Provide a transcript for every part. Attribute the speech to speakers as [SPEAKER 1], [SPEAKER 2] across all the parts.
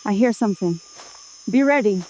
[SPEAKER 1] I hear something. Be ready.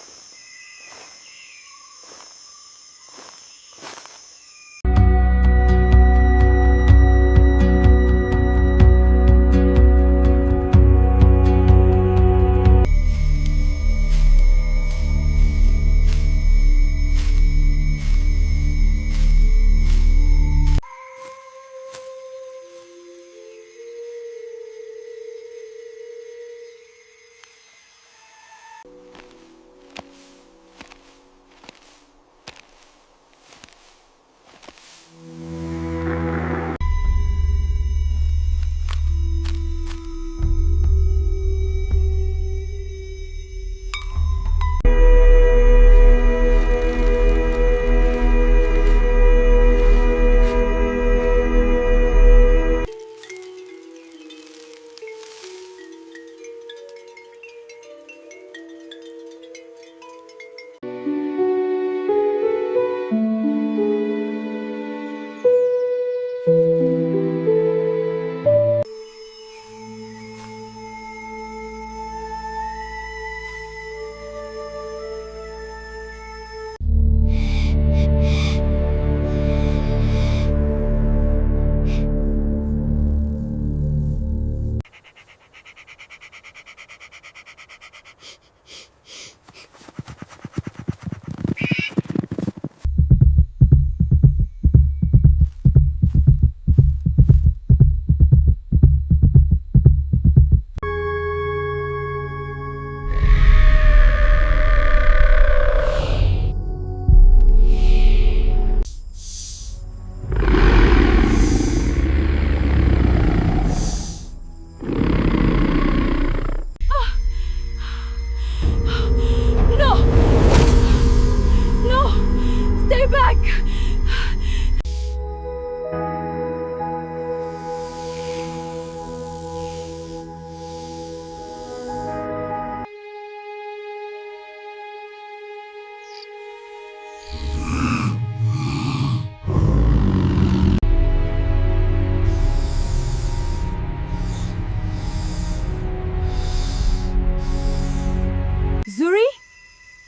[SPEAKER 1] Zuri?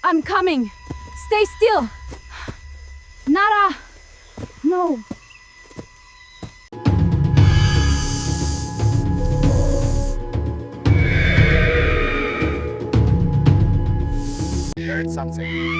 [SPEAKER 1] I'm coming. Stay still. Nara! No.
[SPEAKER 2] Heard something.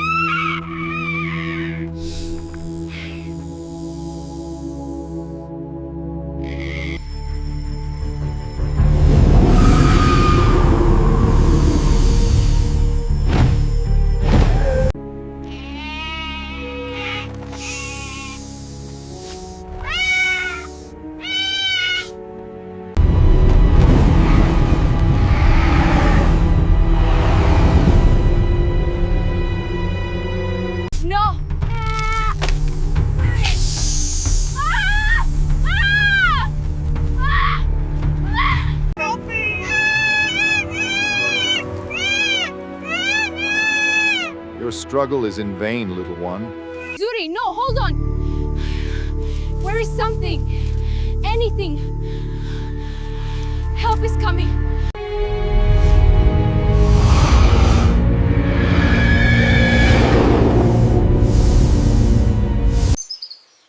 [SPEAKER 3] Your struggle is in vain, little one.
[SPEAKER 1] Zuri, no, hold on. Where is something? Anything. Help is coming.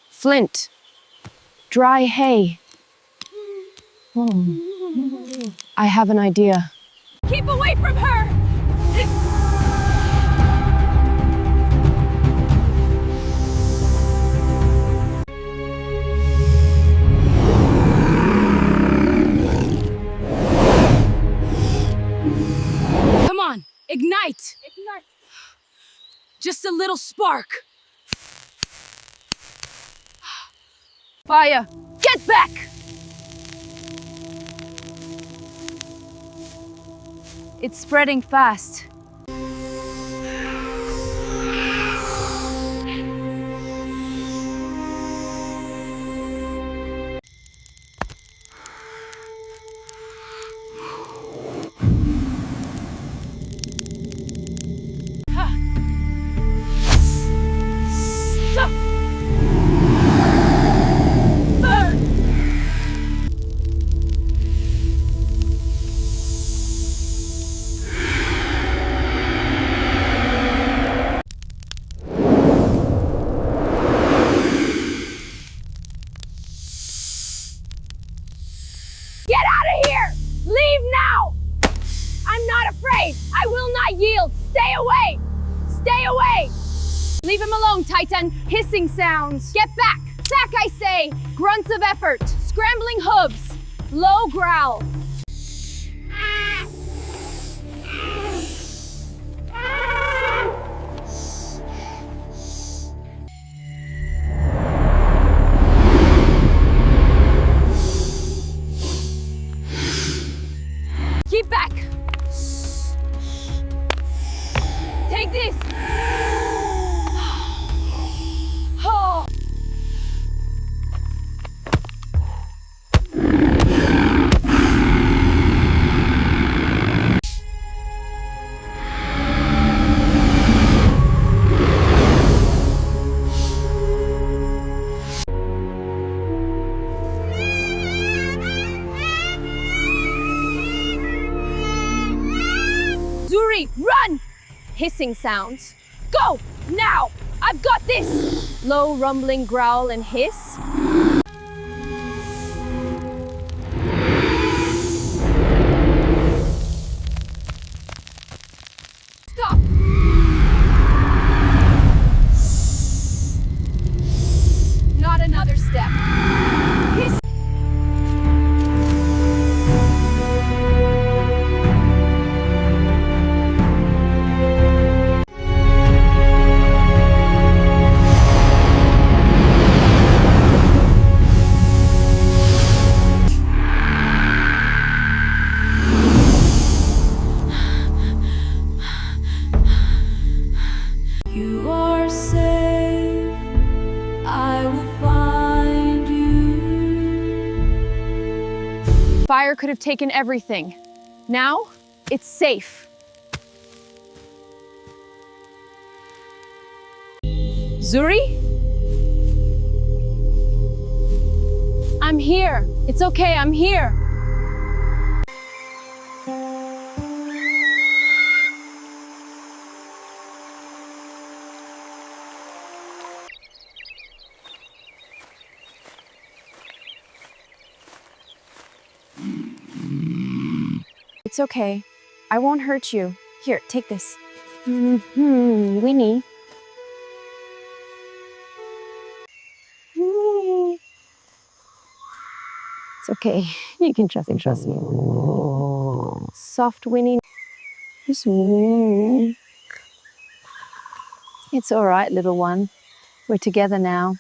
[SPEAKER 1] Flint. Dry hay. I have an idea. Keep away from her! Come on, ignite! Ignite! Just a little spark. Fire, get back! It's spreading fast. hissing sounds. Get back! Back, I say! Grunts of effort, scrambling hooves, low growl. Keep back! Take this! Oh. Zuri, run! Hissing sounds. Go! Now! I've got this! Low rumbling growl and hiss. Stop! Not another step. Hiss.
[SPEAKER 2] You are safe, I will find you.
[SPEAKER 1] Fire could have taken everything. Now, it's safe. Zuri? I'm here. It's okay, I'm here. It's okay. I won't hurt you. Here, take this. Winnie. It's okay. You can trust me. Soft Winnie. It's all right, little one. We're together now.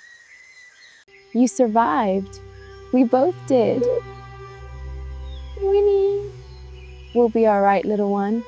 [SPEAKER 1] You survived. We both did. Winnie. We'll be all right, little one.